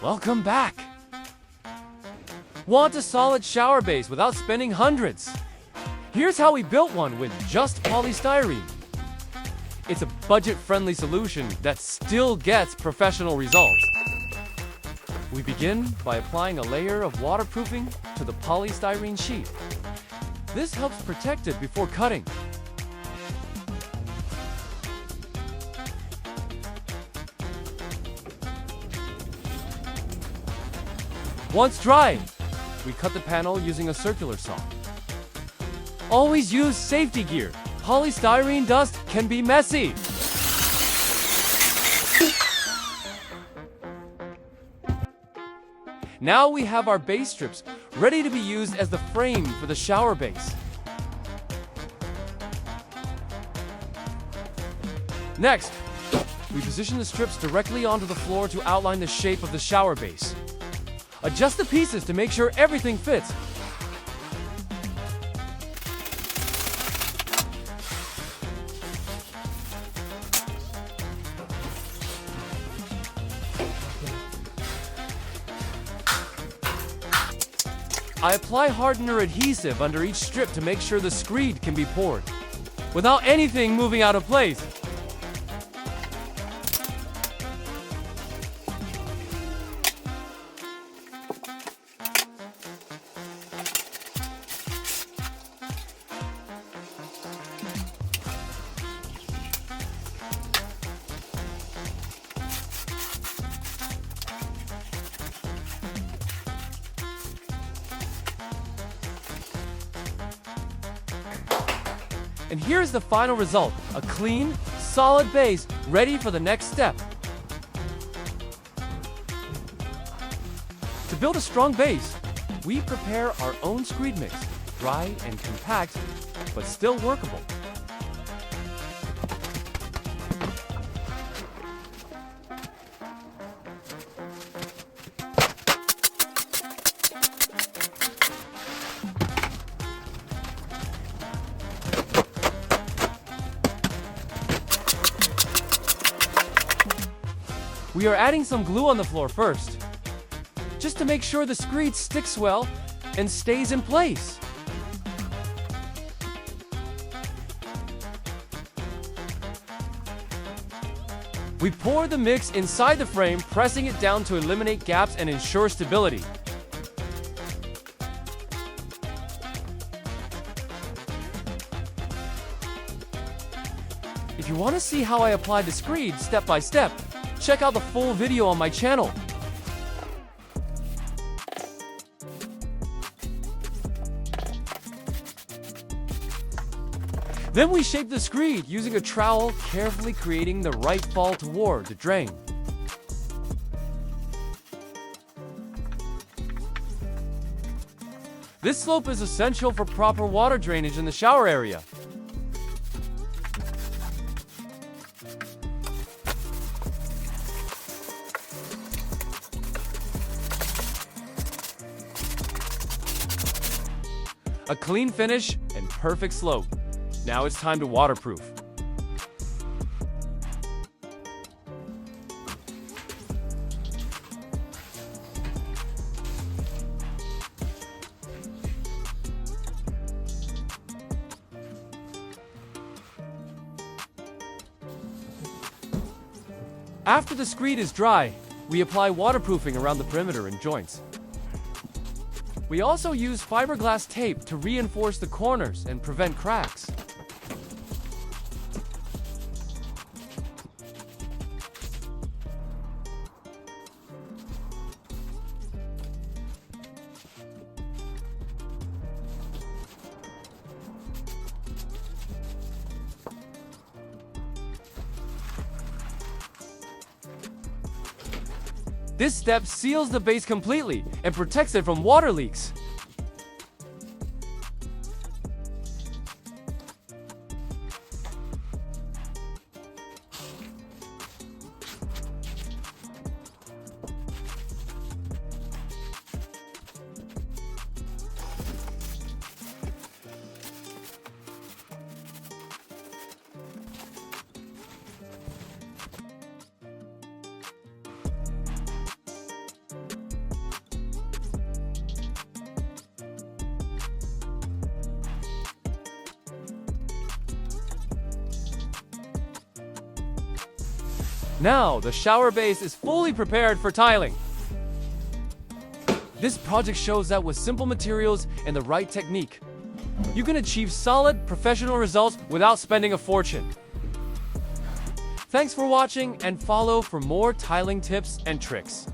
Welcome back! Want a solid shower base without spending hundreds? Here's how we built one with just polystyrene. It's a budget-friendly solution that still gets professional results. We begin by applying a layer of waterproofing to the polystyrene sheet. This helps protect it before cutting. Once dry, we cut the panel using a circular saw. Always use safety gear. Polystyrene dust can be messy. Now we have our base strips ready to be used as the frame for the shower base. Next, we position the strips directly onto the floor to outline the shape of the shower base. Adjust the pieces to make sure everything fits. I apply hardener adhesive under each strip to make sure the screed can be poured without anything moving out of place. And here's the final result, a clean, solid base ready for the next step. To build a strong base, we prepare our own screed mix, dry and compact, but still workable. We are adding some glue on the floor first, just to make sure the screed sticks well and stays in place. We pour the mix inside the frame, pressing it down to eliminate gaps and ensure stability. If you want to see how I apply the screed step by step, check out the full video on my channel. Then we shape the screed using a trowel, carefully creating the right fall toward the drain. This slope is essential for proper water drainage in the shower area. A clean finish and perfect slope. Now it's time to waterproof. After the screed is dry, we apply waterproofing around the perimeter and joints. We also use fiberglass tape to reinforce the corners and prevent cracks. This step seals the base completely and protects it from water leaks. Now, the shower base is fully prepared for tiling. This project shows that with simple materials and the right technique, you can achieve solid, professional results without spending a fortune. Thanks for watching and follow for more tiling tips and tricks.